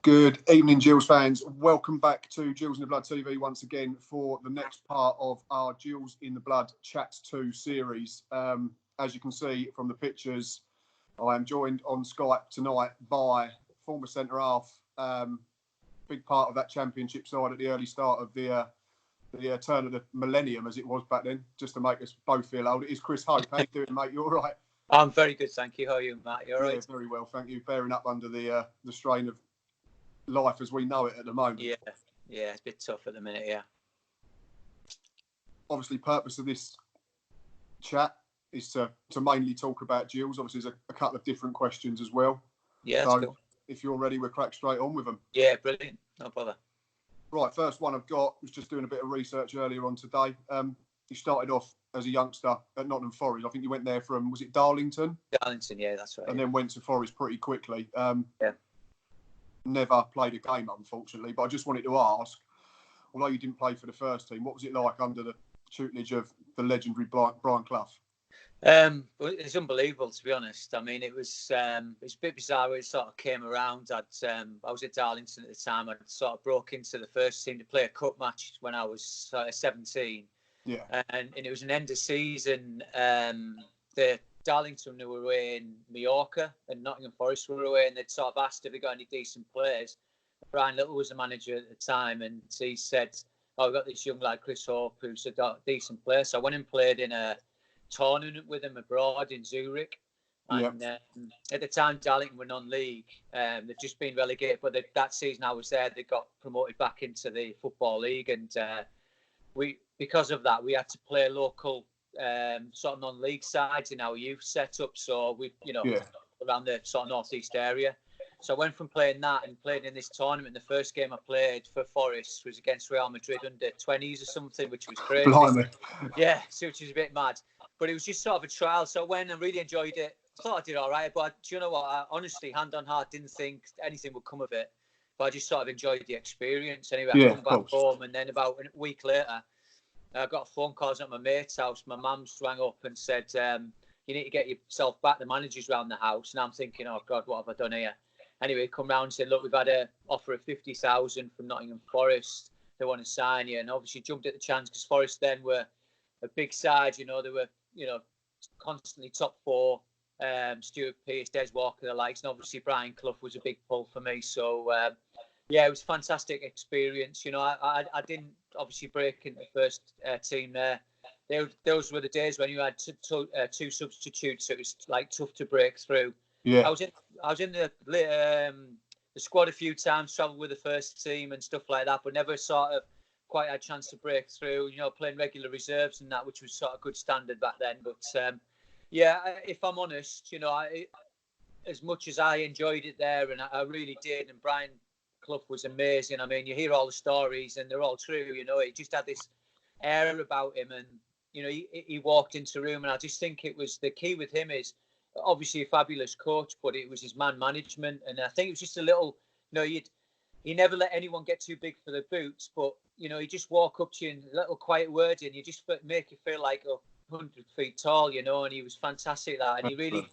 Good evening, Gills fans. Welcome back to Gills in the Blood TV once again for the next part of our Gills in the Blood Chats 2 series. As you can see from the pictures, I am joined on Skype tonight by former centre-half, big part of that championship side at the early start of the turn of the millennium, as it was back then, just to make us both feel old. It is Chris Hope. How you doing, mate? You all right? I'm very good, thank you. How are you, Matt? You all right? Yeah, very well, thank you. Bearing up under the strain of life as we know it at the moment. Yeah, it's a bit tough at the minute, yeah. Obviously, purpose of this chat is to mainly talk about Gills. Obviously, there's a couple of different questions as well. Yeah, so cool. If you're ready, we'll crack straight on with them. Yeah, brilliant. No bother. Right, first one I've got, was just doing a bit of research earlier on today. You started off as a youngster at Nottingham Forest. I think you went there from, was it Darlington? Darlington, yeah, that's right. And then went to Forest pretty quickly. Yeah. Never played a game, unfortunately, but I just wanted to ask, although you didn't play for the first team, what was it like under the tutelage of the legendary Brian Clough? It's unbelievable, to be honest. I mean, it's a bit bizarre when it sort of came around. I was at Darlington at the time. I'd sort of broke into the first team to play a cup match when I was 17. Yeah. And it was an end of season. The Darlington were away in Mallorca and Nottingham Forest were away, and they'd sort of asked if we got any decent players. Brian Little was the manager at the time, and he said, "Oh, we've got this young lad, Chris Hope, who's a decent player." So I went and played in a tournament with him abroad in Zurich. And at the time, Darlington were non-league. They'd just been relegated, but that season I was there, they got promoted back into the Football League, and because of that, we had to play local sort of non-league sides in our youth setup. So around the sort of northeast area. So I went from playing that and played in this tournament. The first game I played for Forest was against Real Madrid under 20s or something, which was crazy. Blimey. Yeah, so which was a bit mad. But it was just sort of a trial. So I went and really enjoyed it. I thought I did all right. But do you know what? I honestly, hand on heart, didn't think anything would come of it. But I just sort of enjoyed the experience. Anyway, I come back home, and then about a week later, I got a phone call at my mate's house. My mum's rang up and said, "You need to get yourself back. The manager's round the house." And I'm thinking, "Oh God, what have I done here?" Anyway, come round and said, "Look, we've had an offer of 50,000 from Nottingham Forest. They want to sign you." And obviously jumped at the chance because Forest then were a big side. They were constantly top four. Stuart Pearce, Des Walker, the likes, and obviously Brian Clough was a big pull for me. So it was a fantastic experience. I didn't obviously break in the first team there. Those were the days when you had two substitutes, so it was like tough to break through. Yeah. I was in the squad a few times, travelled with the first team and stuff like that, but never sort of quite had a chance to break through. Playing regular reserves and that, which was sort of good standard back then. But if I'm honest, as much as I enjoyed it there, and I really did, and Brian Clough was amazing. I mean, you hear all the stories and they're all true. He just had this air about him, and he walked into a room, and I just think it was the key with him is obviously a fabulous coach, but it was his man management, and I think it was just a little, he never let anyone get too big for the boots, but he just walk up to you and a little quiet word, and you just make you feel like 100 feet tall, and he was fantastic at that, and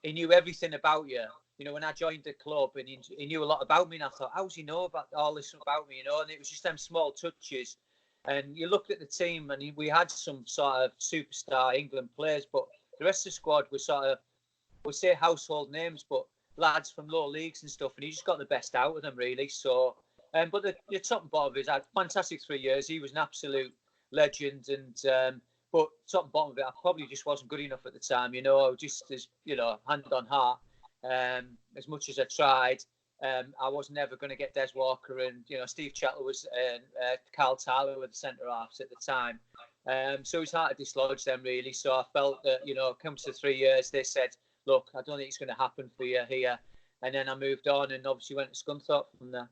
he knew everything about you. When I joined the club, and he knew a lot about me, and I thought, how does he know about all this about me? And it was just them small touches. And you looked at the team, and we had some sort of superstar England players, but the rest of the squad was sort of, we'll say household names, but lads from lower leagues and stuff, and he just got the best out of them, really. So, but the top and bottom of it, I had fantastic 3 years. He was an absolute legend, and but top and bottom of it, I probably just wasn't good enough at the time, just as, hand on heart. As much as I tried, I was never going to get Des Walker, and Steve Chatler was Carl Tyler were the centre halves at the time, so it was hard to dislodge them, really. So I felt that come to 3 years, they said, "Look, I don't think it's going to happen for you here," and then I moved on and obviously went to Scunthorpe from there.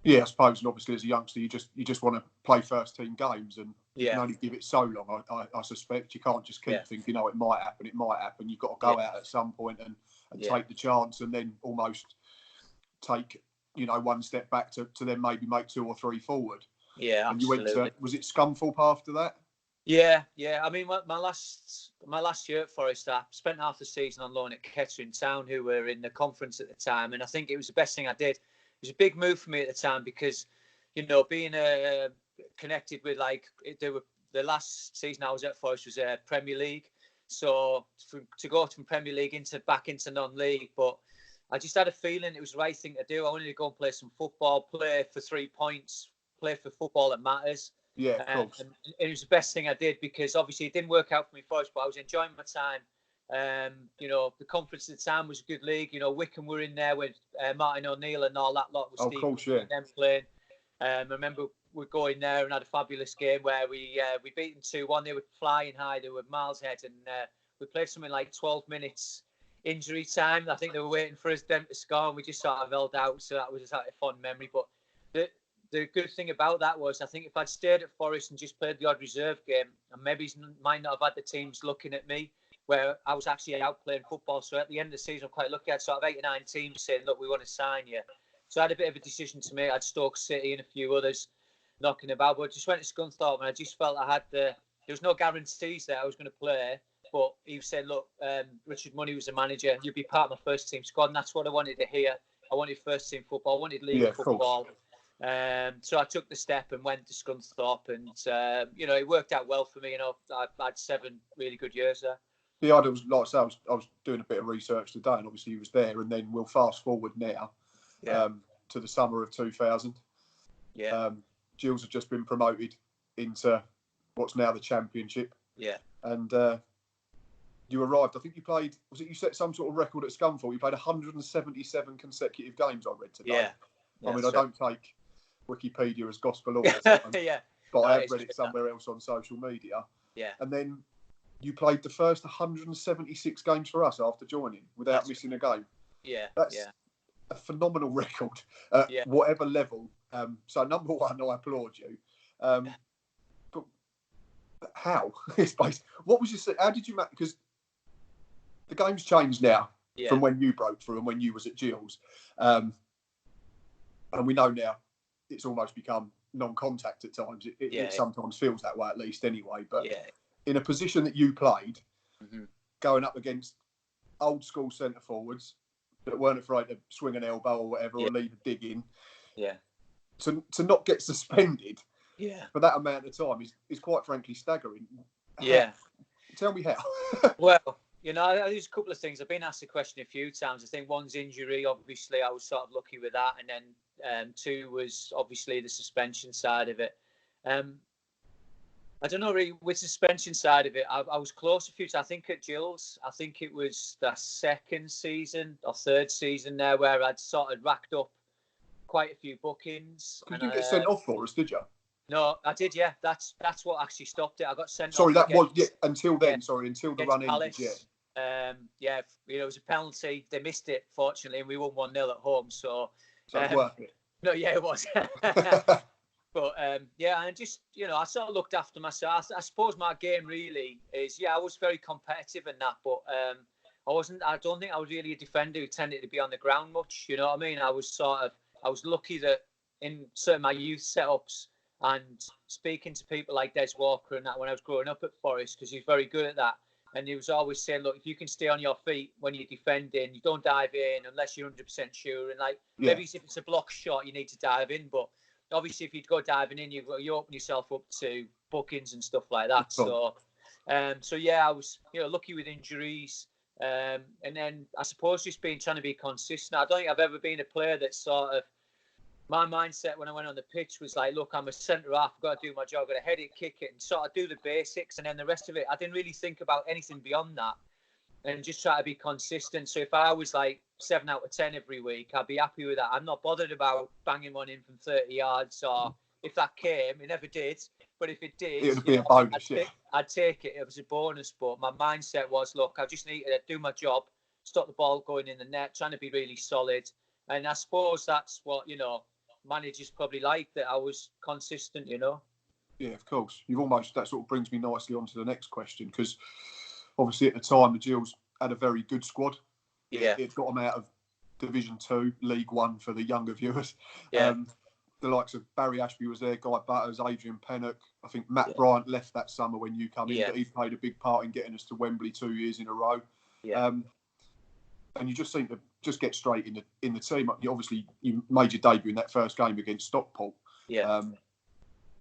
Yeah, I suppose, and obviously as a youngster, you just want to play first team games, and you can only give it so long. I suspect you can't just keep thinking, it might happen. You've got to go out at some point and take the chance, and then almost take one step back to then maybe make 2 or 3 forward. Yeah, and absolutely. you went to, was it Scunthorpe after that? Yeah. I mean, my last year at Forest, I spent half the season on loan at Kettering Town, who were in the conference at the time, and I think it was the best thing I did. was a big move for me at the time because, you know, being connected with the last season I was at Forest was Premier League, so to go from Premier League back into non-league, but I just had a feeling it was the right thing to do. I wanted to go and play some football, play for 3 points, play for football that matters. Yeah, of course. And it was the best thing I did because obviously it didn't work out for me first, but I was enjoying my time. You know, the conference at the time was a good league. You know, Wickham were in there with Martin O'Neill and all that lot. With Steve, of course, yeah. Them playing. I remember we going there and had a fabulous game where we beat them 2-1. They were flying high. They were miles ahead, and we played something like 12 minutes injury time. I think they were waiting for us then to score, and we just sort of held out. So that was a fond memory. But the good thing about that was, I think if I'd stayed at Forest and just played the odd reserve game, and maybe might not have had the teams looking at me, where I was actually out playing football. So at the end of the season, I'm quite lucky. I had sort of 8 or 9 teams saying, look, we want to sign you. So I had a bit of a decision to make. I had Stoke City and a few others knocking about. But I just went to Scunthorpe, and I just felt there was no guarantees that I was going to play. But he said, look, Richard Money was the manager. You'll be part of my first team squad. And that's what I wanted to hear. I wanted first team football. I wanted league football. So I took the step and went to Scunthorpe. And, you know, it worked out well for me. You know, I had 7 really good years there. Yeah, I was, like I said, I was doing a bit of research today, and obviously he was there. And then we'll fast forward now to the summer of 2000. Yeah. Gills had just been promoted into what's now the Championship. Yeah. And you arrived, I think you played, you set some sort of record at Scunthorpe? You played 177 consecutive games, I read today. Yeah. I mean, I don't take Wikipedia as gospel all the time. Yeah. But I have read it somewhere else on social media. Yeah. And then you played the first 176 games for us after joining without missing a game. Yeah. That's a phenomenal record at whatever level. So number one, I applaud you. But how? What was your? How did you? Because the game's changed now from when you broke through and when you was at Gills, and we know now it's almost become non-contact at times. It sometimes feels that way, at least anyway. But in a position that you played, going up against old school centre forwards that weren't afraid to swing an elbow or whatever or leave a dig in, to not get suspended for that amount of time is quite frankly staggering. Tell me how. Well, you know, there's a couple of things. I've been asked the question a few times. I think one's injury. Obviously, I was sort of lucky with that. And then 2 was obviously the suspension side of it. I don't know really with suspension side of it. I was close a few times. I think at Gills, I think it was the 2nd season or 3rd season there where I'd sort of racked up quite a few bookings. You didn't get sent off for us, did you? No, I did. Yeah, that's what actually stopped it. I got sent. Sorry, off that was until then. Sorry, until the run ended. You know, it was a penalty. They missed it, fortunately, and we won 1-0 at home. So it's worth it. No, it was. But and just, you know, I sort of looked after myself. I suppose my game really is, I was very competitive in that, but I don't think I was really a defender who tended to be on the ground much. You know what I mean? I was lucky that in certain my youth setups and speaking to people like Des Walker and that when I was growing up at Forest, because he's very good at that. And he was always saying, look, if you can stay on your feet when you're defending, you don't dive in unless you're 100% sure. And maybe if it's a block shot, you need to dive in. But obviously, if you go diving in, you open yourself up to bookings and stuff like that. So I was, lucky with injuries. And then I suppose just trying to be consistent. I don't think I've ever been a player that sort of, my mindset when I went on the pitch was like, look, I'm a centre half, I've got to do my job, I've got to head it, kick it, and sort of do the basics. And then the rest of it, I didn't really think about anything beyond that and just try to be consistent. So if I was like 7 out of 10 every week, I'd be happy with that. I'm not bothered about banging one in from 30 yards or if that came, it never did. But if it did, it would be a bonus. I'd take it. It was a bonus. But my mindset was, look, I just need to do my job, stop the ball going in the net, trying to be really solid. And I suppose that's what, managers probably like, that I was consistent, Yeah, of course. That sort of brings me nicely on to the next question, because obviously at the time the Gills had a very good squad. It got them out of Division 2, League 1 for the younger viewers. The likes of Barry Ashby was there, Guy Butters, Adrian Pennock. I think Matt Bryant left that summer when you come in, but he played a big part in getting us to Wembley 2 years in a row. and you just seem to just get straight in the team. Obviously, you made your debut in that first game against Stockport. Yeah.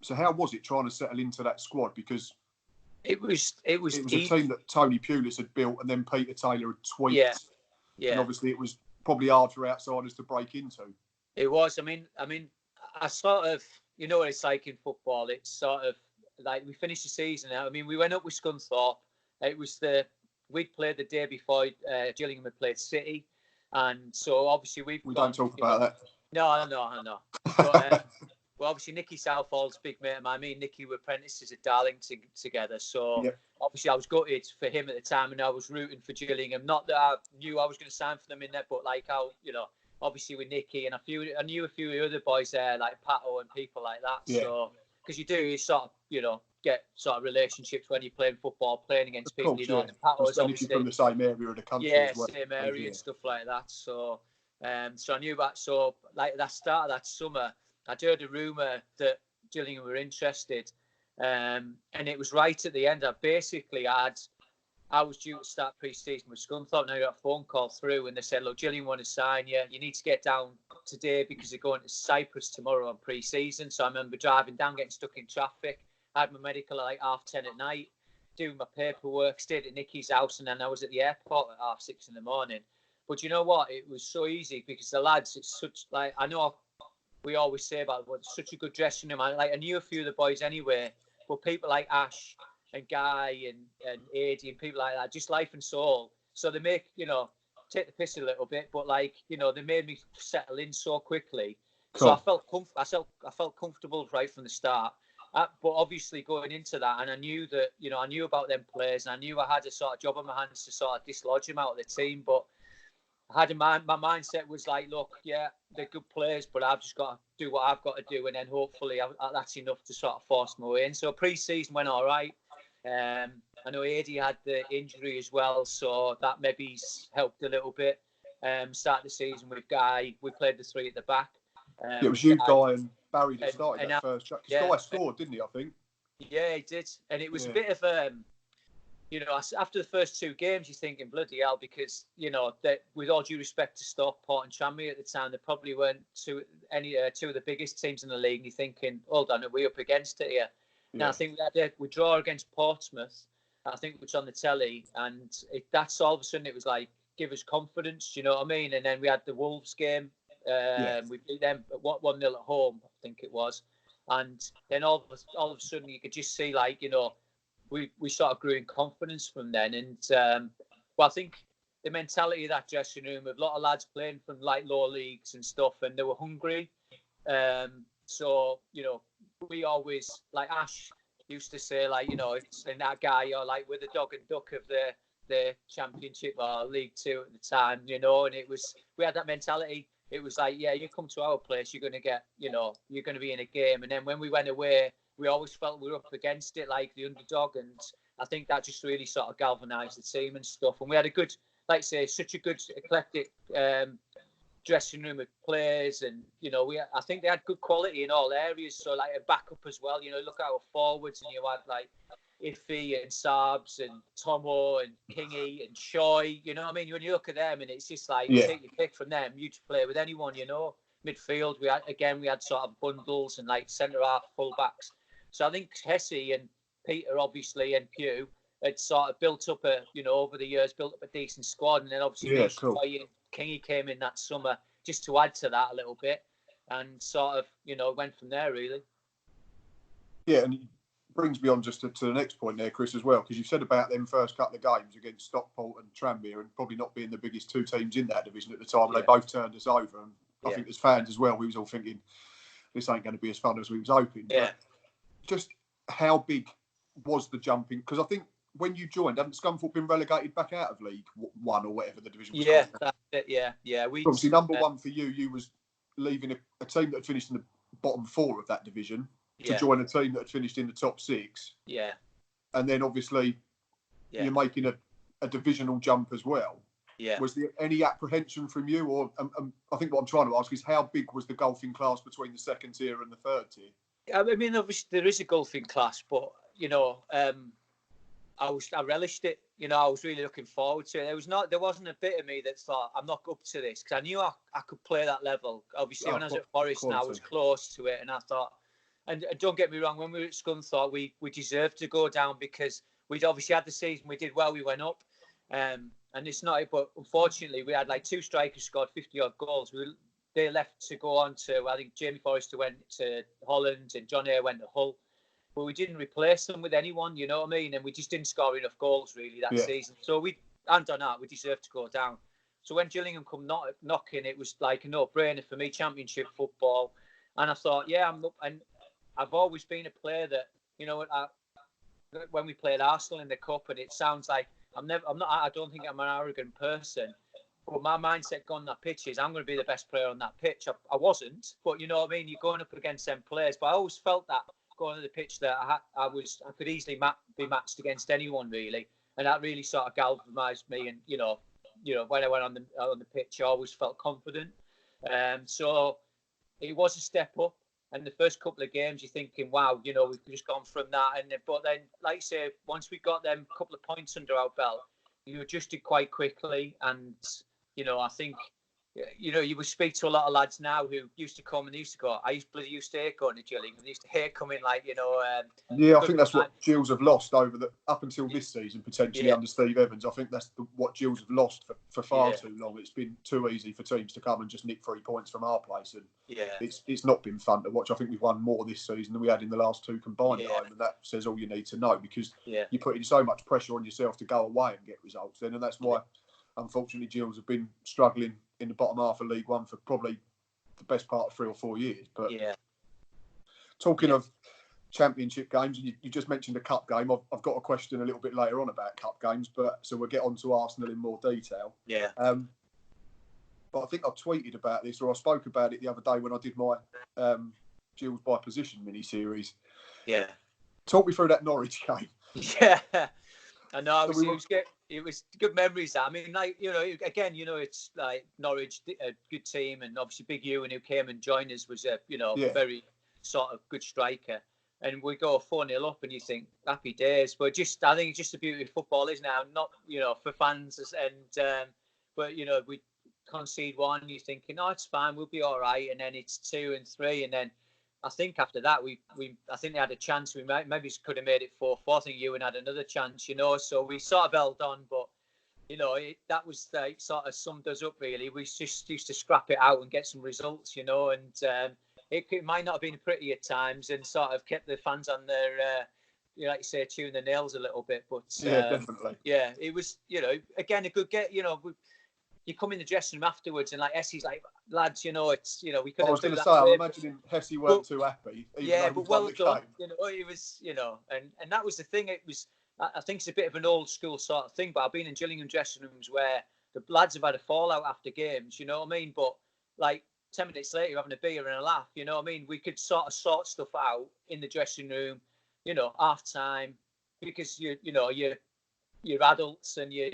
So how was it trying to settle into that squad? Because it was a team that Tony Pulis had built, and then Peter Taylor had tweaked. Yeah. Yeah. And obviously, it was probably hard for outsiders to break into. It was. I mean, I sort of, you know what it's like in football. It's sort of like we finished the season out. I mean, we went up with Scunthorpe. It was we'd played the day before Gillingham had played City, and so obviously we don't talk about that. No. But, well, obviously Nicky Southall's big mate of mine. Me and Nicky were apprentices at Darlington together. So obviously I was gutted for him at the time, and I was rooting for Gillingham. Not that I knew I was going to sign for them in there, but like how, you know, obviously with Nicky and I knew a few of the other boys there, like Pato and people like that. Yeah. So because you sort of, you know, get sort of relationships when you're playing football, playing against people, you know. And Pato's obviously from the same area of the country as well. Same area and stuff like that. So so I knew that. So like that start of that summer, I'd heard a rumour that Gillingham were interested, and it was right at the end. I was due to start pre-season with Scunthorpe, and I got a phone call through, and they said, "Look, Gillingham want to sign you. You need to get down today because they're going to Cyprus tomorrow on pre-season." So I remember driving down, getting stuck in traffic. I had my medical at like 10:30 at night, doing my paperwork, stayed at Nicky's house, and then I was at the airport at 6:30 in the morning. But you know what? It was so easy because the lads, it's such like, I know we always say about it, but it's such a good dressing room. I knew a few of the boys anyway, but people like Ash and Guy and Adi and people like that, just life and soul. So they make, you know, take the piss a little bit, but like, you know, they made me settle in so quickly. Cool. So I felt comfortable right from the start. But obviously going into that, and I knew that, you know, I knew about them players, and I knew I had a sort of job on my hands to sort of dislodge them out of the team. But I had my mindset was like, look, yeah, they're good players, but I've just got to do what I've got to do, and then hopefully that's enough to sort of force my way in. So pre-season went all right. I know Adi had the injury as well, so that maybe helped a little bit. Start the season with Guy, we played the three at the back. It was you, Guy, and Barry that started that first track. Guy scored, didn't he, I think? Yeah, he did. And it was a bit of, you know, after the first two games, you're thinking, bloody hell, because, you know, that with all due respect to Stockport and Tranmere at the time, they probably weren't two of the biggest teams in the league. And you're thinking, hold on, are we up against it here? Now, I think we draw against Portsmouth, I think, which on the telly, and that's all of a sudden it was like, give us confidence, you know what I mean? And then we had the Wolves game. We beat them 1-0 at home, I think it was. And then all of a sudden you could just see, like, you know, we sort of grew in confidence from then. And well, I think the mentality of that dressing room, with a lot of lads playing from like lower leagues and stuff, and they were hungry. So, you know, we always, like Ash used to say, like, you know, it's in that guy, or like we're the dog and duck of the Championship or League Two at the time, you know. And we had that mentality. It was like, yeah, you come to our place, you're going to get, you know, you're going to be in a game. And then when we went away, we always felt we were up against it, like the underdog. And I think that just really sort of galvanised the team and stuff. And we had a good, like I say, such a good eclectic dressing room of players. And, you know, I think they had good quality in all areas. So, like, a backup as well. You know, look at our forwards, and you had, like, Iffy and Sarbs and Tomo and Kingy and Shoy, you know what I mean? When you look at them, and it's just like, you take your pick from them, you play with anyone, you know. Midfield, we had sort of bundles and like centre-half full-backs. So I think Hesse and Peter, obviously, and Pugh had sort of built up over the years, built up a decent squad. And then obviously Shoy and Kingy came in that summer just to add to that a little bit, and sort of, you know, went from there, really. Yeah, and brings me on just to the next point there, Chris, as well, because you said about them first couple of games against Stockport and Tranmere, and probably not being the biggest two teams in that division at the time. They both turned us over, and I think as fans as well, we was all thinking this ain't going to be as fun as we was hoping. But just how big was the jumping? Because I think when you joined, hadn't Scunthorpe been relegated back out of League One or whatever the division was called? That's it. Yeah. Obviously, number one for you was leaving a team that had finished in the bottom four of that division to join a team that had finished in the top six. Yeah. And then obviously you're making a divisional jump as well. Yeah. Was there any apprehension from you? Or I think what I'm trying to ask is, how big was the golfing class between the second tier and the third tier? I mean, obviously there is a golfing class, but, you know, I relished it. You know, I was really looking forward to it. There wasn't a bit of me that thought I'm not up to this, because I knew I could play that level. Obviously, when I was at Forest, and I was close to it, and I thought, and don't get me wrong, when we were at Scunthorpe, we deserved to go down, because we'd obviously had the season we did well. We went up, and it's not. But unfortunately, we had like 2 strikers scored 50-odd goals. They left to go on to, I think Jamie Forrester went to Holland and John Eyre went to Hull. But we didn't replace them with anyone, you know what I mean? And we just didn't score enough goals, really, that season. So we deserved to go down. So when Gillingham come knocking, it was like a no-brainer for me, Championship football. And I thought, yeah, I'm up. And I've always been a player that, you know, when we played Arsenal in the Cup, and it sounds like I don't think I'm an arrogant person. But my mindset going on that pitch is I'm going to be the best player on that pitch. I wasn't, but you know what I mean? You're going up against them players. But I always felt that going to the pitch that I could easily be matched against anyone, really. And that really sort of galvanised me. And, you know, when I went on the pitch, I always felt confident. So it was a step up. And the first couple of games, you're thinking, wow, you know, we've just gone from that. But then, like I say, once we got them a couple of points under our belt, you adjusted quite quickly. And, you know, I think, you know, you would speak to a lot of lads now who used to come and used to go. I used to hate going to Gillingham. They used to hate coming, like, you know. I think that's what Gills have lost up until this season, potentially under Steve Evans. I think that's what Gills have lost for far too long. It's been too easy for teams to come and just nick 3 points from our place, and it's not been fun to watch. I think we've won more this season than we had in the last 2 combined time, and that says all you need to know, because you're putting so much pressure on yourself to go away and get results then, and that's why, unfortunately, Gills have been struggling in the bottom half of League One for probably the best part of 3 or 4 years. But talking of Championship games, you just mentioned a cup game. I've got a question a little bit later on about cup games, but so we'll get on to Arsenal in more detail. But I think I tweeted about this, or I spoke about it the other day when I did my Gills by position mini-series. Talk me through that Norwich game. I know, it was good memories. I mean, like, you know, again, you know, it's like Norwich, a good team, and obviously Big Ewan, who came and joined us, was a, you know, very sort of good striker. And we go 4-0 up, and you think, happy days. But I think it's just the beauty of football, isn't it? Not, you know, for fans, and but you know, we concede 1, you're thinking, oh, it's fine, we'll be all right. And then it's 2 and 3, and then I think after that, I think they had a chance. We maybe could have made it 4-4. I think Ewan had another chance, you know. So we sort of held on, but you know, that was like sort of summed us up, really. We just used to scrap it out and get some results, you know. And it might not have been pretty at times, and sort of kept the fans on their, you know, like you say, chewing their nails a little bit. But definitely. Yeah, it was, you know, again, a good get, you know. You come in the dressing room afterwards, and like Essie's like, lads, you know, it's, you know, we could. I was going to say, I'm imagining Hesse weren't too happy. But well done. You know, it was, you know, and that was the thing. It was, I think it's a bit of an old school sort of thing, but I've been in Gillingham dressing rooms where the lads have had a fallout after games. You know what I mean? But like 10 minutes later, you're having a beer and a laugh. You know what I mean? We could sort stuff out in the dressing room. You know, half time, because you're adults, and you're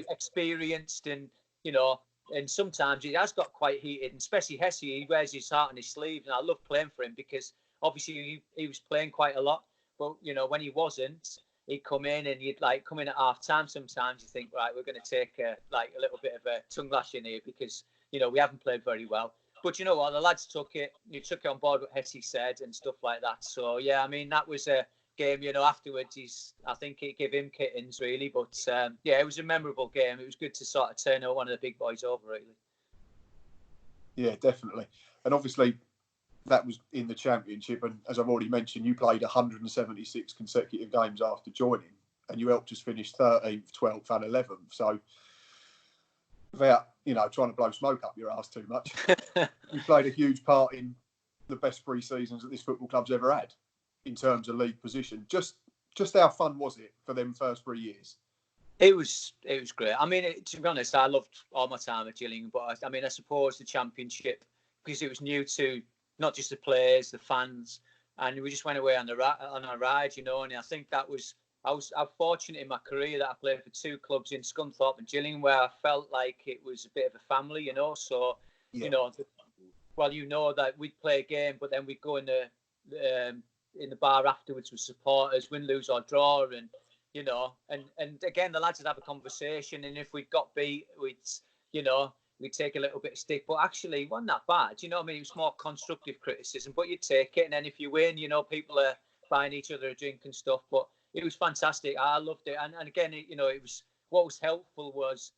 experienced, and you know, and sometimes it has got quite heated, and especially Hesse, he wears his heart on his sleeve, and I love playing for him, because obviously he was playing quite a lot, but you know, when he wasn't, he'd come in, and you'd like come in at half time. Sometimes you think, right, we're going to take a little bit of a tongue lashing here, because you know, we haven't played very well. But you know what, the lads took it on board what Hesse said and stuff like that. So yeah, I mean, that was a game, you know. Afterwards, I think it gave him kittens, really. But it was a memorable game. It was good to sort of turn one of the big boys over, really. Yeah, definitely. And obviously, that was in the Championship. And as I've already mentioned, you played 176 consecutive games after joining, and you helped us finish 13th, 12th, and 11th. So, without, you know, trying to blow smoke up your ass too much, you played a huge part in the best 3 seasons that this football club's ever had in terms of league position. Just how fun was it for them first 3 years? It was great. I mean, to be honest, I loved all my time at Gillingham, but I mean, I suppose the Championship, because it was new to not just the players, the fans, and we just went away on a ride, you know. And I think I was fortunate in my career that I played for 2 clubs in Scunthorpe and Gillingham, where I felt like it was a bit of a family, you know. So, you know, you know that we'd play a game, but then we'd go in the bar afterwards with supporters, win, lose or draw, and you know, and again, the lads would have a conversation, and if we got beat, you know, we'd take a little bit of stick, but actually, it wasn't that bad. You know what I mean? It was more constructive criticism, but you take it, and then if you win, you know, people are buying each other a drink and stuff. But it was fantastic. I loved it, and again, you know, it was what was helpful was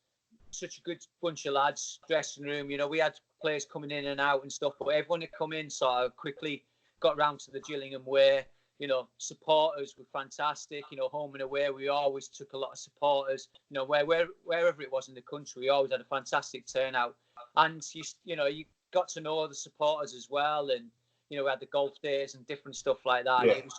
such a good bunch of lads, dressing room. You know, we had players coming in and out and stuff, but everyone had come in sort of quickly, got round to the Gillingham way. You know, supporters were fantastic. You know, home and away, we always took a lot of supporters. You know, wherever it was in the country, we always had a fantastic turnout. And you know, you got to know the supporters as well. And you know, we had the golf days and different stuff like that. Yeah. And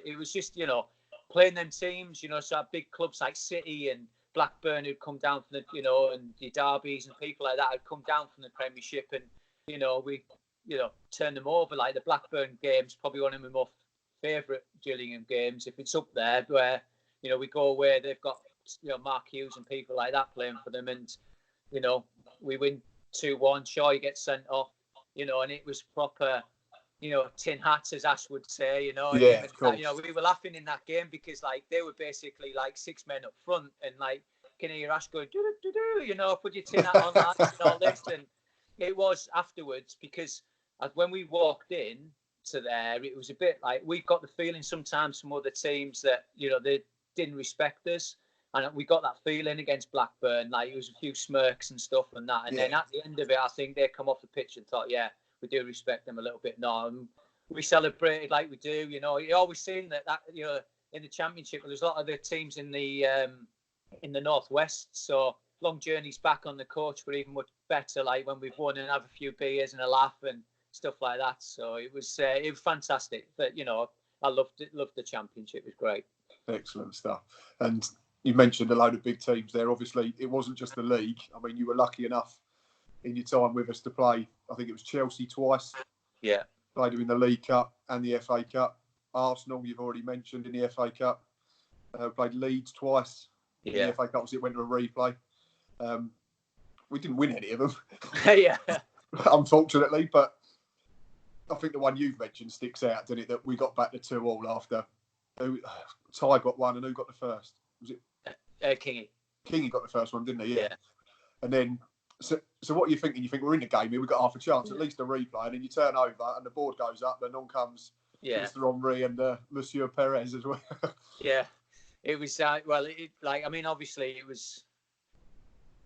it was just, you know, playing them teams. You know, so big clubs like City and Blackburn who'd come down from the, you know, and the derbies and people like that had come down from the Premiership, and you know, we, you know, turned them over. Like the Blackburn game's probably one of my more favourite Gillingham games, if it's up there, where, you know, we go away, they've got, you know, Mark Hughes and people like that playing for them, and you know, we win 2-1. Shaw gets sent off, you know, and it was proper, you know, tin hats, as Ash would say, you know. Yeah, of course. You know, we were laughing in that game because like they were basically like 6 men up front, and like can you hear Ash going, you know, put your tin hat on that and all this. And it was afterwards, because when we walked in to there, it was a bit like we got the feeling sometimes from other teams that, you know, they didn't respect us, and we got that feeling against Blackburn. Like it was a few smirks and stuff and that, and then at the end of it, I think they come off the pitch and thought, yeah, we do respect them a little bit now, and we celebrated like we do. You know, you always seen that you know, in the Championship, there's a lot of the teams in the Northwest, so long journeys back on the coach were even much better. Like when we've won and have a few beers and a laugh and stuff like that. So it was fantastic. But you know, I loved the Championship. It was great. Excellent stuff. And you mentioned a load of big teams there. Obviously, it wasn't just the league. I mean, you were lucky enough in your time with us to play, I think it was Chelsea twice. Yeah. Played them in the League Cup and the FA Cup. Arsenal, you've already mentioned, in the FA Cup. Played Leeds twice. In the FA Cup, so it went to a replay. We didn't win any of them. Yeah. Unfortunately, but I think the one you've mentioned sticks out, didn't it? That we got back to 2-2 after Ty got one, and who got the first? Was it Kingy? Kingy got the first one, didn't he? Yeah. And then, so what are you thinking? You think we're in the game here, we've got half a chance, at least a replay, and then you turn over and the board goes up, and on comes Mr. Henry and Monsieur Perez as well. Yeah. It was, I mean, obviously it was,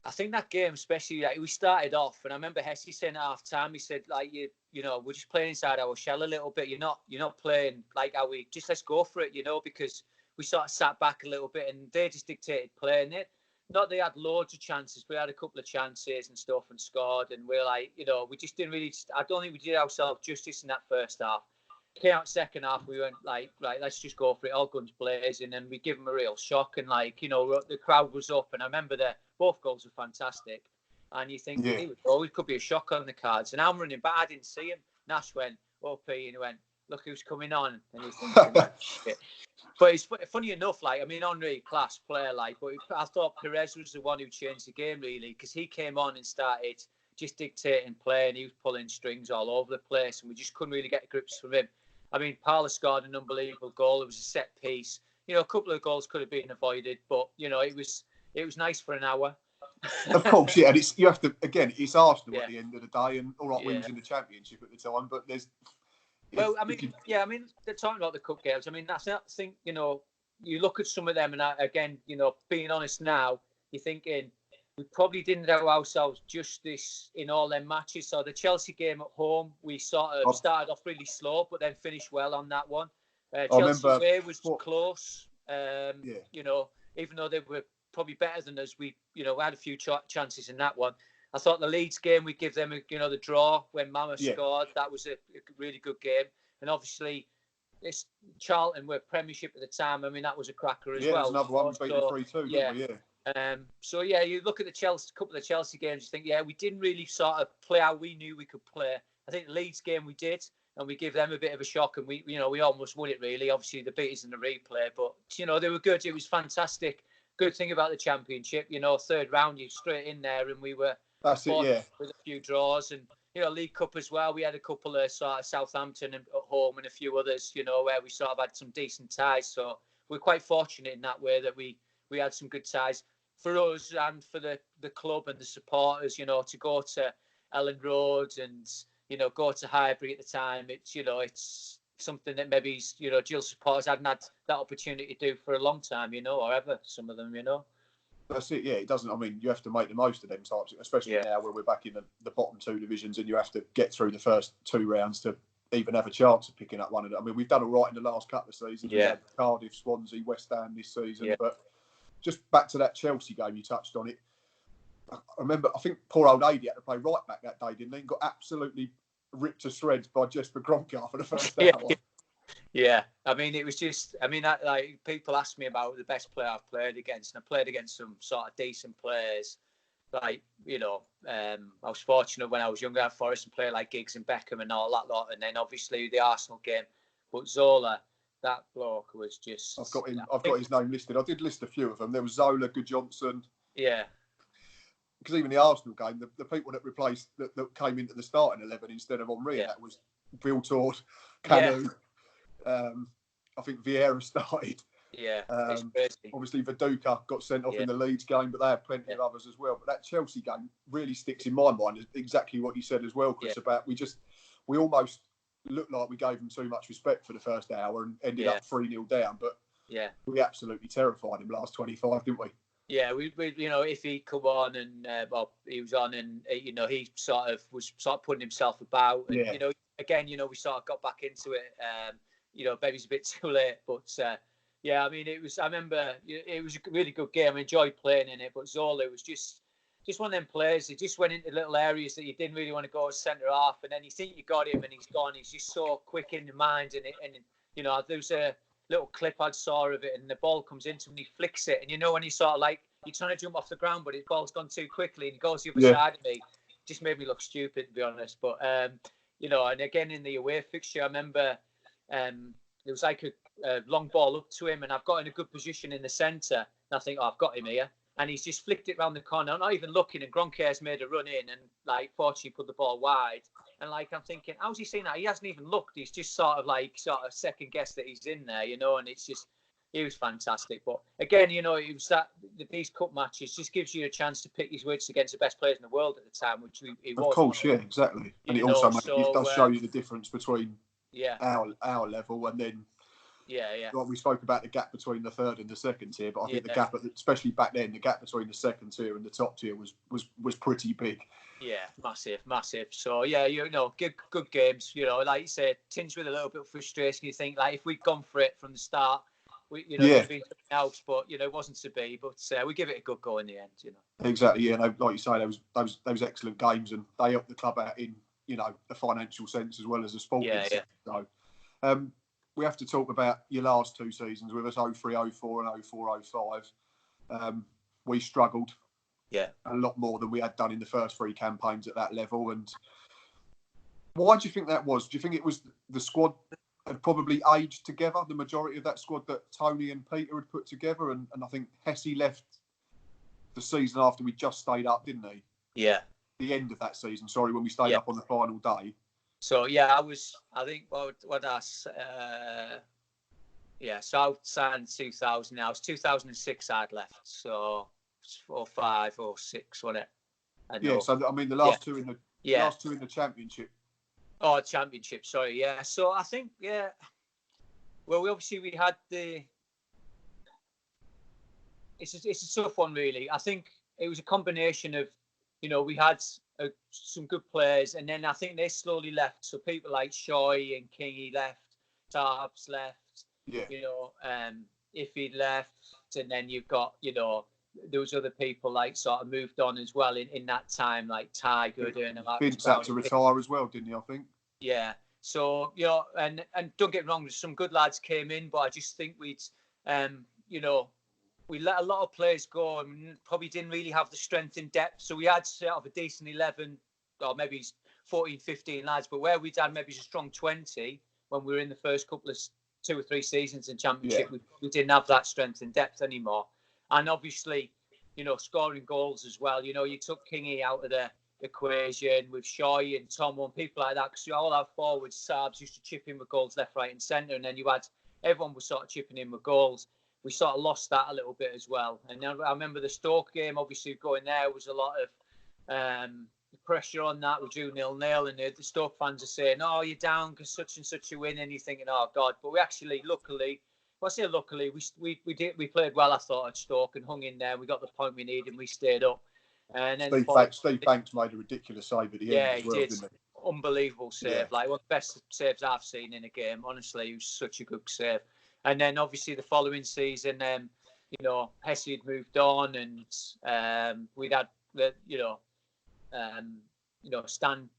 I think that game, especially, like, we started off, and I remember Hesse saying at half time, he said, like, you know, we're just playing inside our shell a little bit. You're not playing like how we, just let's go for it, you know, because we sort of sat back a little bit and they just dictated playing it. Not they had loads of chances, but we had a couple of chances and stuff and scored. And we're like, you know, we just didn't really, I don't think we did ourselves justice in that first half. Came out second half, we went like, right, let's just go for it, all guns blazing, and we give them a real shock. And like, you know, the crowd was up, and I remember both goals were fantastic. And you think, it could be a shock on the cards. And I'm running back, I didn't see him. Nash went, OP, and he went, look who's coming on. And he's thinking, shit. But it's funny enough, like, I mean, Henry, class player, like, but I thought Perez was the one who changed the game, really, because he came on and started just dictating play, and he was pulling strings all over the place, and we just couldn't really get grips from him. I mean, Parler scored an unbelievable goal. It was a set piece. You know, a couple of goals could have been avoided, but, you know, it was nice for an hour. Of course, yeah. And you have to, again, it's Arsenal at the end of the day, and all right, we was in the Championship at the time, but there's... Well, I mean, they're talking about the cup games. I mean, I think, you know, you look at some of them, and again, you know, being honest now, you're thinking we probably didn't do ourselves justice in all them matches. So the Chelsea game at home, we sort of started off really slow, but then finished well on that one. Chelsea away was close. You know, even though they were probably better than us, we had a few chances in that one. I thought the Leeds game, we give them, the draw when Mama scored. That was a really good game. And obviously, this Charlton were Premiership at the time. I mean, that was a cracker as well. Yeah, another one. We beat them 3-2, didn't we? So, you look at the couple of Chelsea games, you think, we didn't really sort of play how we knew we could play. I think the Leeds game we did, and we give them a bit of a shock, and we almost won it, really. Obviously, the beat is in the replay, but, they were good. It was fantastic. Good thing about the Championship, third round, you're straight in there, and we were... That's it, with a few draws, and League Cup as well. We had a couple of sort of Southampton at home and a few others, where we sort of had some decent ties. So we're quite fortunate in that way that we had some good ties for us and for the club and the supporters. You know, to go to Ellen Road and go to Highbury at the time. It's something that maybe Gills supporters hadn't had that opportunity to do for a long time. Or ever, some of them. That's it, yeah. It doesn't. I mean, you have to make the most of them types, especially now where we're back in the bottom 2 divisions, and you have to get through the first 2 rounds to even have a chance of picking up one of them. I mean, we've done all right in the last couple of seasons. Yeah. We had Cardiff, Swansea, West Ham this season. Yeah. But just back to that Chelsea game, you touched on it. I remember, I think poor old Ady had to play right back that day, didn't he? Got absolutely ripped to shreds by Jesper Gronka for the first hour. Yeah, I mean, it was just, like people ask me about the best player I've played against, and I played against some sort of decent players. Like, I was fortunate when I was younger at Forest and played like Giggs and Beckham and all that lot. And then obviously the Arsenal game. But Zola, that bloke was just... I've got his name listed. I did list a few of them. There was Zola, Johnson. Yeah. Because even the Arsenal game, the people that replaced, that came into the starting 11 instead of Henry, that was Bill Tord, Canu. I think Vieira started. Yeah, obviously Viduka got sent off in the Leeds game, but they had plenty of others as well. But that Chelsea game really sticks in my mind, exactly what you said as well, Chris, about we almost looked like we gave them too much respect for the first hour and ended up 3-0 down. But we absolutely terrified him last 25, didn't we? Yeah, we if he come on and he was on and he was putting himself about and again we sort of got back into it. Maybe it's a bit too late, but I mean I remember it was a really good game. I enjoyed playing in it, but Zola was just one of them players. He just went into little areas that you didn't really want to go as centre half, and then you think you got him and he's gone. He's just so quick in the mind, and there was a little clip I saw of it, and the ball comes into him and he flicks it, and when he's sort of like you're trying to jump off the ground, but his ball's gone too quickly and he goes the other side of me. Just made me look stupid, to be honest. But and again in the away fixture, I remember there was like a long ball up to him, and I've got in a good position in the centre, and I think, I've got him here, and he's just flicked it round the corner. I'm not even looking, and Gronka's made a run in, and like fortunately put the ball wide. And like I'm thinking, how's he seen that? He hasn't even looked. He's just sort of second guessed that he's in there, and it's just, he was fantastic. But again, it was these cup matches just gives you a chance to pick his words against the best players in the world at the time, which he was. Of course, yeah, exactly. And it also it does show you the difference between our level and then. Well, we spoke about the gap between the third and the second tier, but I think the gap, especially back then, the gap between the second tier and the top tier was pretty big. Yeah, massive. So good games. Like you said, tinged with a little bit of frustration. You think like if we'd gone for it from the start, we'd been something else, but it wasn't to be. But we give it a good go in the end. Exactly. Yeah, like you say, those excellent games, and they helped the club out in a financial sense as well as a sporting sense. So, we have to talk about your last 2 seasons with us, 03-04 and 04-05. We struggled a lot more than we had done in the first 3 campaigns at that level. And why do you think that was? Do you think it was the squad had probably aged together, the majority of that squad that Tony and Peter had put together? And I think Hesse left the season after we just stayed up, didn't he? Yeah. The end of that season, when we stayed up on the final day. So I think what I so I signed 2000. Now it's 2006 I'd left, so it's 05 or 06, wasn't it? So I mean the last 2 in the last 2 in the championship. Oh, championship. Sorry, yeah. So I think well, we had the. It's a tough one, really. I think it was a combination of, we had some good players, and then I think they slowly left. So people like Shoy and Kingy left, Tarbs left, Iffy left, and then you've got, there was other people like sort of moved on as well in that time, like Ty Gooden. Vince had to retire as well, didn't he? I think. Yeah. So and don't get me wrong, some good lads came in, but I just think we let a lot of players go and probably didn't really have the strength in depth. So we had sort of a decent 11 or maybe 14, 15 lads, but where we'd had maybe a strong 20 when we were in the first couple of 2 or 3 seasons in Championship, we didn't have that strength and depth anymore. And obviously, scoring goals as well. You took Kingy out of the equation with Shoy and Tom and people like that, because all our forwards, Sabs, used to chip in with goals left, right and centre, and then everyone was sort of chipping in with goals. we sort of lost that a little bit as well. And I remember the Stoke game, obviously going there was a lot of pressure on that. We drew 0-0, and the Stoke fans are saying, "Oh, you're down because such and such a win," and you're thinking, "Oh God!" But we actually, luckily, well, I say luckily, we played well. I thought at Stoke and hung in there. We got the point we needed, and we stayed up. And then Steve Banks made a ridiculous save at the end as well, didn't he? Unbelievable save, like one of the best saves I've seen in a game. Honestly, it was such a good save. And then obviously the following season, Hesse had moved on, and we'd had Stan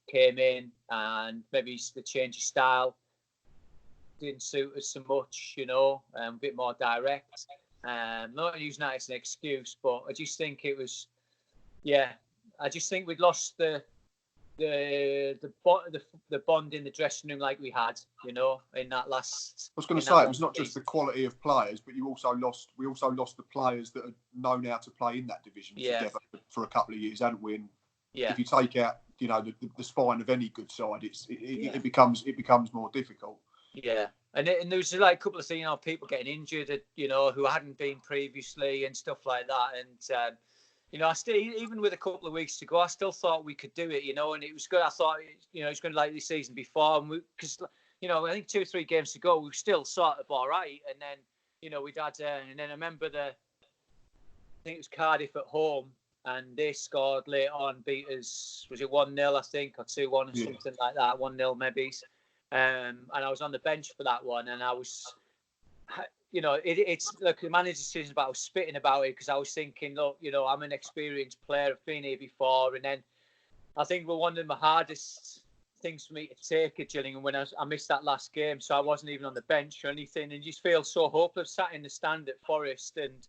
came in, and maybe the change of style didn't suit us so much, a bit more direct. Not using that as an excuse, but I just think it was, I just think we'd lost the bond in the dressing room like we had, in that last. I was going to say it was not just the quality of players, but we also lost the players that had known how to play in that division together for a couple of years, hadn't we? And if you take out, the spine of any good side, it becomes more difficult. Yeah, and there was like a couple of things, people getting injured, who hadn't been previously and stuff like that, and. I still, even with a couple of weeks to go, I still thought we could do it, and it was good. I thought, it's going to like the season before, and because, I think 2 or 3 games to go, we were still sort of all right. And then, we'd had, and then I remember I think it was Cardiff at home, and they scored late on, beat us, was it 1-0, I think, or 2-1 or something like that, 1-0 maybe. And I was on the bench for that one, and I was... it's look, the manager's decision about I was spitting about it because I was thinking, look, I'm an experienced player, I've been here before, and then I think one of the hardest things for me to take at Gillingham when I missed that last game, so I wasn't even on the bench or anything, and you just feel so hopeless sat in the stand at Forest, and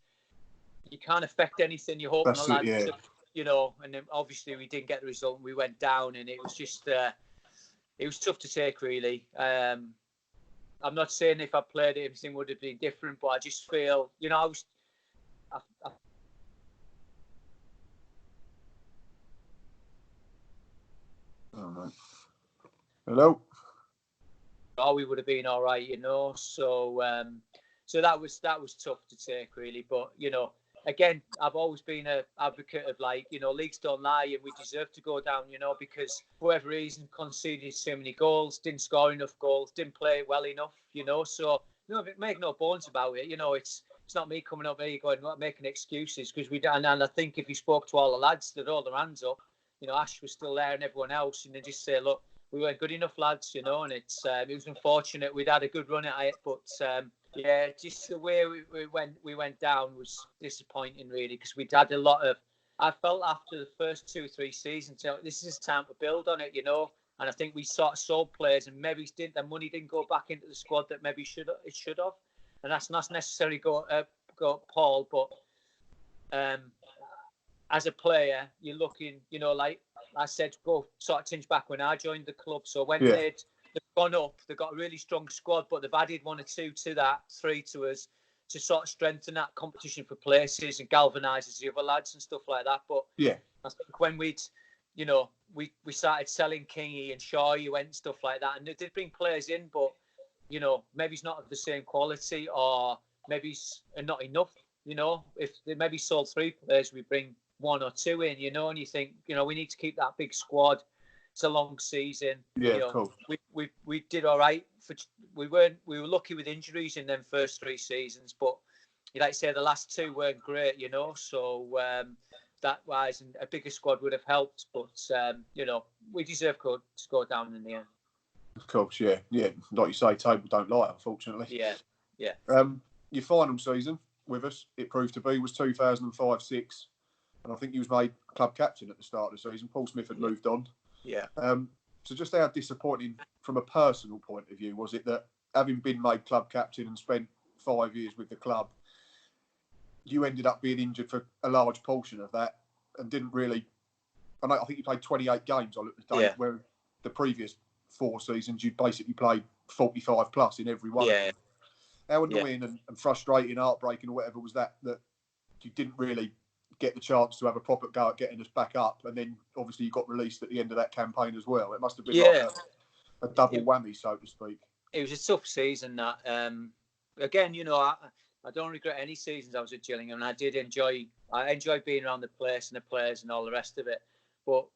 you can't affect anything. You're hoping the lads, and then obviously we didn't get the result, and we went down, and it was just, it was tough to take, really. I'm not saying if I played it, everything would have been different, but I just feel, I was... Oh, man. Hello? Oh, we would have been all right, So that was tough to take, really. But, again, I've always been an advocate of, leagues don't lie, and we deserve to go down, because for whatever reason, conceded so many goals, didn't score enough goals, didn't play well enough, So, make no bones about it. It's not me coming up here going, making excuses, because and I think if you spoke to all the lads, they'd all their hands up. Ash was still there and everyone else, and they just say, look, we weren't good enough, lads, and it was unfortunate. We'd had a good run at it, but... just the way we went down was disappointing, really, because we'd had a lot of... I felt after the first 2 or 3 seasons, this is time to build on it, and I think we sort of sold players, and maybe the money didn't go back into the squad that maybe it should have, and that's not necessarily go Paul, but as a player, you're looking, like I said, go sort of tinge back when I joined the club, so when they've gone up, they've got a really strong squad, but they've added 1 or 2 to that, 3 to us, to sort of strengthen that competition for places and galvanise the other lads and stuff like that. But I think when we started selling Kingy and Shaw, you went and stuff like that, and they did bring players in, but maybe it's not of the same quality, or maybe it's not enough. If they maybe sold 3 players, we bring 1 or 2 in, and you think, we need to keep that big squad. It's a long season. Cool. We did all right. We were lucky with injuries in them first 3 seasons, but like I say, the last 2 weren't great. So that wise, and a bigger squad would have helped. But we deserve to go down in the end. Of course, yeah. Like you say, table don't lie, unfortunately. Yeah. Your final season with us, it proved to be, was 2005-06, and I think you was made club captain at the start of the season. Paul Smith had moved on. Yeah. So just how disappointing from a personal point of view was it that, having been made club captain and spent 5 years with the club, you ended up being injured for a large portion of that and didn't really... I think you played 28 games, I looked at the date, where the previous 4 seasons you'd basically played 45 plus in every one. Yeah. How annoying and frustrating, heartbreaking, or whatever was that you didn't really get the chance to have a proper go at getting us back up, and then obviously you got released at the end of that campaign as well. It must have been like a double whammy, so to speak. It was a tough season. That again, I don't regret any seasons I was at Gillingham, and I enjoy being around the place and the players and all the rest of it. But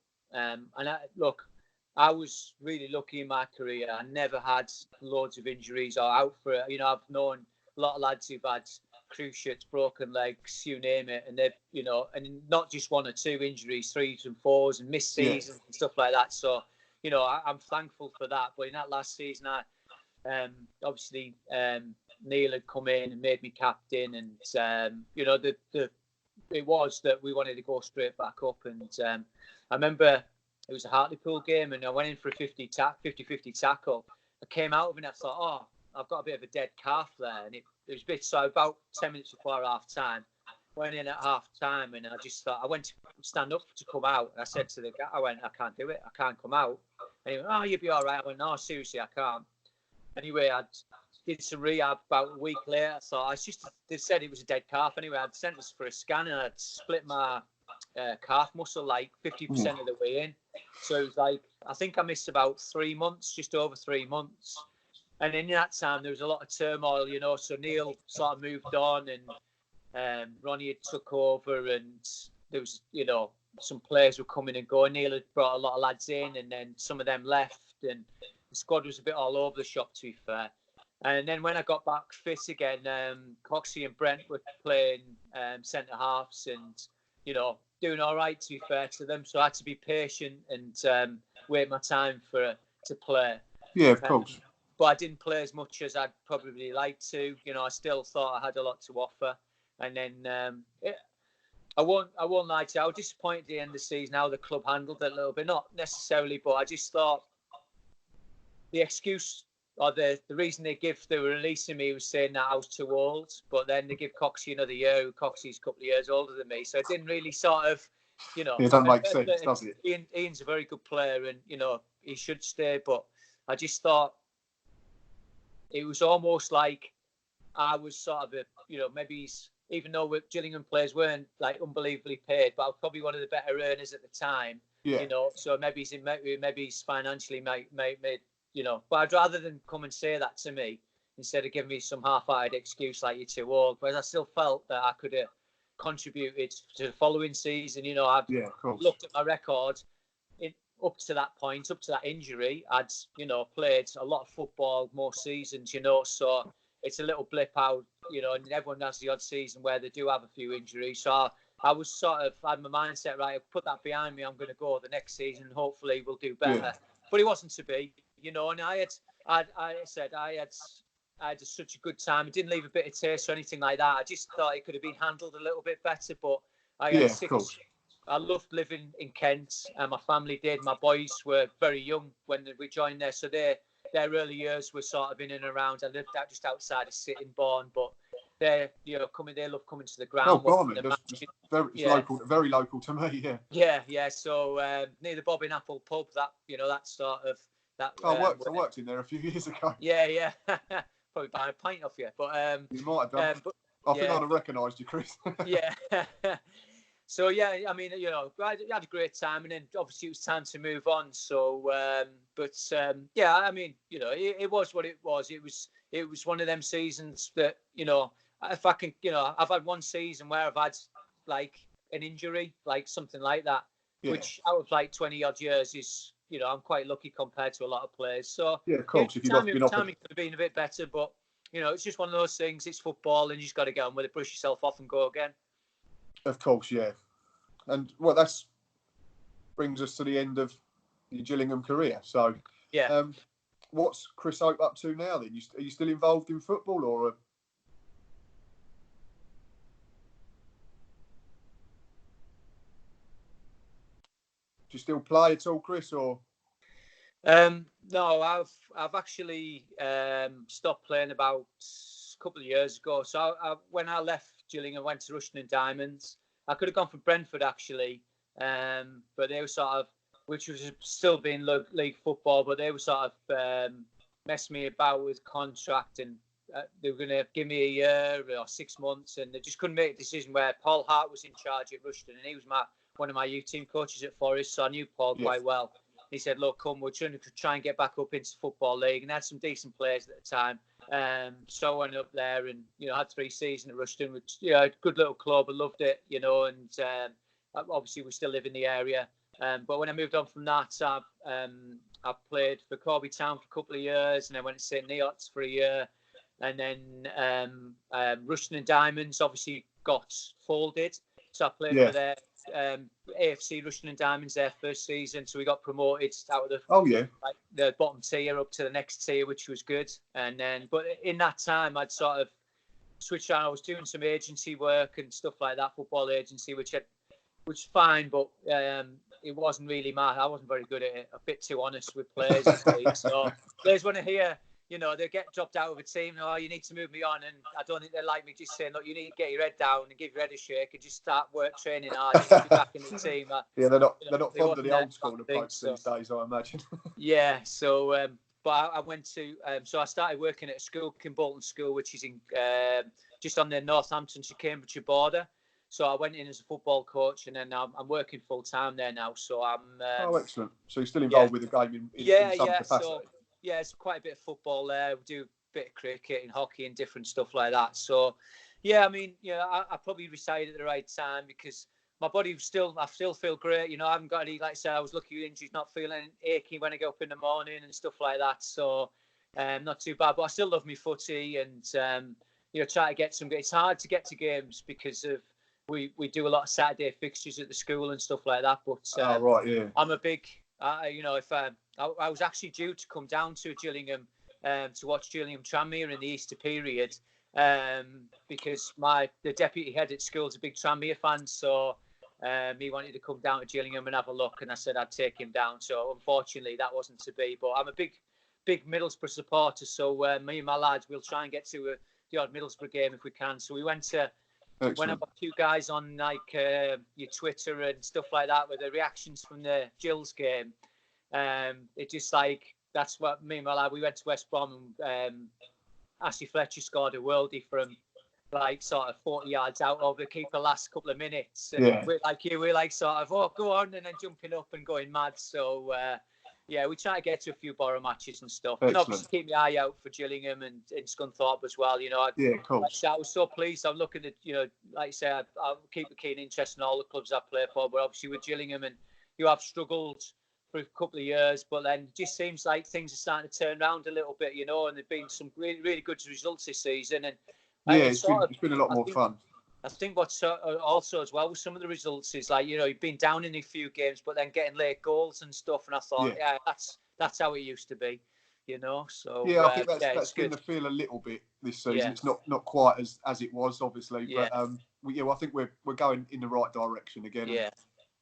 I was really lucky in my career. I never had loads of injuries or out for it. You know, I've known a lot of lads who've had cruciates, broken legs, you name it, and they've, you know, and not just 1 or 2 injuries, 3s and 4s, and missed seasons and stuff like that. So, you know, I'm thankful for that. But in that last season, obviously Neil had come in and made me captain, and you know, it was that we wanted to go straight back up. And I remember it was a Hartlepool game, and I went in for a 50-50 tackle. I came out of it and I thought, oh, I've got a bit of a dead calf there, and it was a bit. So about 10 minutes before half time, went in at half time, and I just thought, I went to stand up to come out, and I said to the guy, I can't do it, I can't come out. And he went, oh, you'll be all right. I went, no, seriously, I can't. Anyway, I did some rehab about a week later. So they said it was a dead calf. Anyway, I'd sent us for a scan, and I'd split my calf muscle like 50% of the way in. So it was like, I think I missed about 3 months, just over 3 months. And in that time, there was a lot of turmoil, you know. So Neil sort of moved on, and Ronnie had took over, and there was, you know, some players were coming and going. Neil had brought a lot of lads in, and then some of them left, and the squad was a bit all over the shop, to be fair. And then when I got back fit again, Coxie and Brent were playing centre halves, and, you know, doing all right, to be fair to them. So I had to be patient and wait my time to play. Yeah, of course. But I didn't play as much as I'd probably like to. You know, I still thought I had a lot to offer. And then I won't lie to you, I was disappointed at the end of the season how the club handled it a little bit. Not necessarily, but I just thought the excuse or the reason they were releasing me was saying that I was too old. But then they give Coxie another year. Coxie's a couple of years older than me. So it didn't really sort of, you know. It doesn't make sense, does it? Ian's a very good player, and, you know, he should stay. But I just thought it was almost like I was sort of maybe even though Gillingham players weren't like unbelievably paid, but I was probably one of the better earners at the time. Yeah. You know, so maybe he's financially made, you know. But I'd rather than come and say that to me instead of giving me some half-hearted excuse like you're too old. Whereas I still felt that I could have contributed to the following season. You know, I've looked at my record. Up to that point, up to that injury, I'd, you know, played a lot of football most seasons, you know, so it's a little blip out, you know, and everyone has the odd season where they do have a few injuries. So I was sort of had my mindset right, I've put that behind me, I'm going to go the next season and hopefully we'll do better. Yeah. But it wasn't to be, you know, and I had such a good time. It didn't leave a bit of taste or anything like that. I just thought it could have been handled a little bit better, but I loved living in Kent, and my family did. My boys were very young when we joined there, so their early years were sort of in and around. I lived out just outside of Sittingbourne, but they love coming to the ground. Oh, blimey, it's local, very local to me. Yeah. So near the Bobbin Apple pub, that sort of that. I worked in there a few years ago. Yeah. Probably buy a pint off you, but you might have done. I think I'd have recognised you, Chris. Yeah. So, yeah, I mean, you know, I had a great time, and then obviously it was time to move on. So, yeah, I mean, you know, it was what it was. It was one of them seasons that, you know, if I can, you know, I've had one season where I've had like an injury, like something like that, which out of like 20 odd years is, you know, I'm quite lucky compared to a lot of players. So, yeah, of course, if timing could have been a bit better, but, you know, it's just one of those things. It's football, and you just got to get on with it, brush yourself off, and go again. Of course, yeah. And, well, that's brings us to the end of your Gillingham career. So, yeah. What's Chris Hope up to now, then? Are you still involved in football, or...? Do you still play at all, Chris, or...? No, I've actually stopped playing about a couple of years ago. So when I left Gillingham, I went to Rushden and Diamonds. I could have gone for Brentford, actually, but they were sort of, which was still being league football, but they were sort of messing me about with contract, and they were going to give me a year or 6 months, and they just couldn't make a decision. Where Paul Hart was in charge at Rushden, and he was one of my youth team coaches at Forest, so I knew Paul quite well. He said, look, come, we're trying to try and get back up into Football League, and they had some decent players at the time. So I went up there and, had 3 seasons at Rushden, which, a good little club. I loved it, and obviously we still live in the area. But when I moved on from that, I played for Corby Town for a couple of years, and then went to St Neots for a year. And then Rushden and Diamonds obviously got folded. So I played for their AFC Rushden and Diamonds their first season. So we got promoted out of the bottom tier up to the next tier, which was good. And then, but in that time, I'd sort of switched on. I was doing some agency work and stuff like that, football agency, which was fine, but it wasn't really I wasn't very good at it. A bit too honest with players. So players want to hear, they get dropped out of a team. Oh, you need to move me on, and I don't think they like me just saying, look, you need to get your head down and give your head a shake and just start training hard and be back in the team. They're not fond of the old school approach these days, I imagine. Yeah, so but I went to so I started working at a school, Kimbolton School, which is in just on the Northampton to Cambridgeshire border. So I went in as a football coach, and then I'm working full time there now. So I'm. Excellent. So you're still involved with the game in some capacity. So, it's quite a bit of football there. We do a bit of cricket and hockey and different stuff like that. So, I probably retired at the right time because my body I still feel great. I haven't got any, like I said, I was lucky with injuries, not feeling achy when I get up in the morning and stuff like that. So, not too bad. But I still love my footy and try to get some. It's hard to get to games because of. We do a lot of Saturday fixtures at the school and stuff like that. But I'm a big, if I was actually due to come down to Gillingham to watch Gillingham Tranmere in the Easter period because the deputy head at school is a big Tranmere fan. So he wanted to come down to Gillingham and have a look, and I said I'd take him down. So unfortunately that wasn't to be. But I'm a big Middlesbrough supporter. So me and my lads will try and get to the odd Middlesbrough game if we can. So we went to. Excellent. When I've got you guys on your Twitter and stuff like that with the reactions from the Gills game, it just that's what me and my lad, we went to West Brom and Ashley Fletcher scored a worldie from sort of 40 yards out over the keeper last couple of minutes. And we're sort of, oh, go on, and then jumping up and going mad. So, we try to get to a few borough matches and stuff. Excellent. And obviously keep my eye out for Gillingham and Scunthorpe as well. Of course. I was so pleased. I'm looking at, like I say, I'll keep a keen interest in all the clubs I play for. But obviously with Gillingham, and you have struggled for a couple of years, but then it just seems like things are starting to turn around a little bit, and there've been some really, really good results this season. And it's been a lot more fun. I think what's also as well with some of the results is you've been down in a few games, but then getting late goals and stuff. And I thought, that's how it used to be, So I think that's been the feel a little bit this season. Yeah. It's not quite as it was, obviously, but I think we're going in the right direction again. Yeah.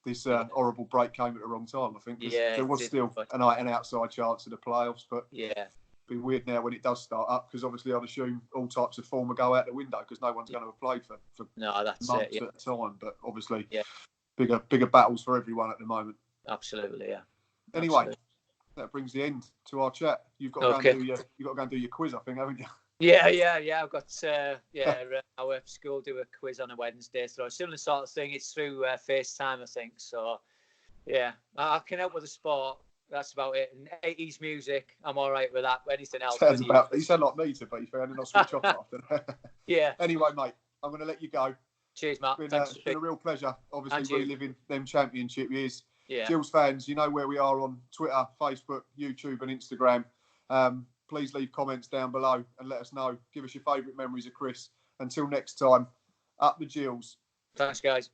This horrible break came at the wrong time, I think. There was still an outside chance of the playoffs, but be weird now when it does start up because obviously I'd assume all types of form will go out the window because no one's going to have played for months at a time. But obviously, bigger battles for everyone at the moment. Absolutely, yeah. Anyway, that brings the end to our chat. You've got to go and do your quiz, I think, haven't you? Yeah. I've got our school do a quiz on a Wednesday, so a similar sort of thing. It's through FaceTime, I think. So I can help with the sport. That's about it. And 80s music, I'm all right with that. Anything else? You sound like me, to be fair, and then I'll switch off after. Yeah. Anyway, mate, I'm going to let you go. Cheers, Matt. It's been a real pleasure, obviously, reliving them championship years. Yeah. Gills fans, you know where we are on Twitter, Facebook, YouTube and Instagram. Please leave comments down below and let us know. Give us your favourite memories of Chris. Until next time, up the Gills. Thanks, guys.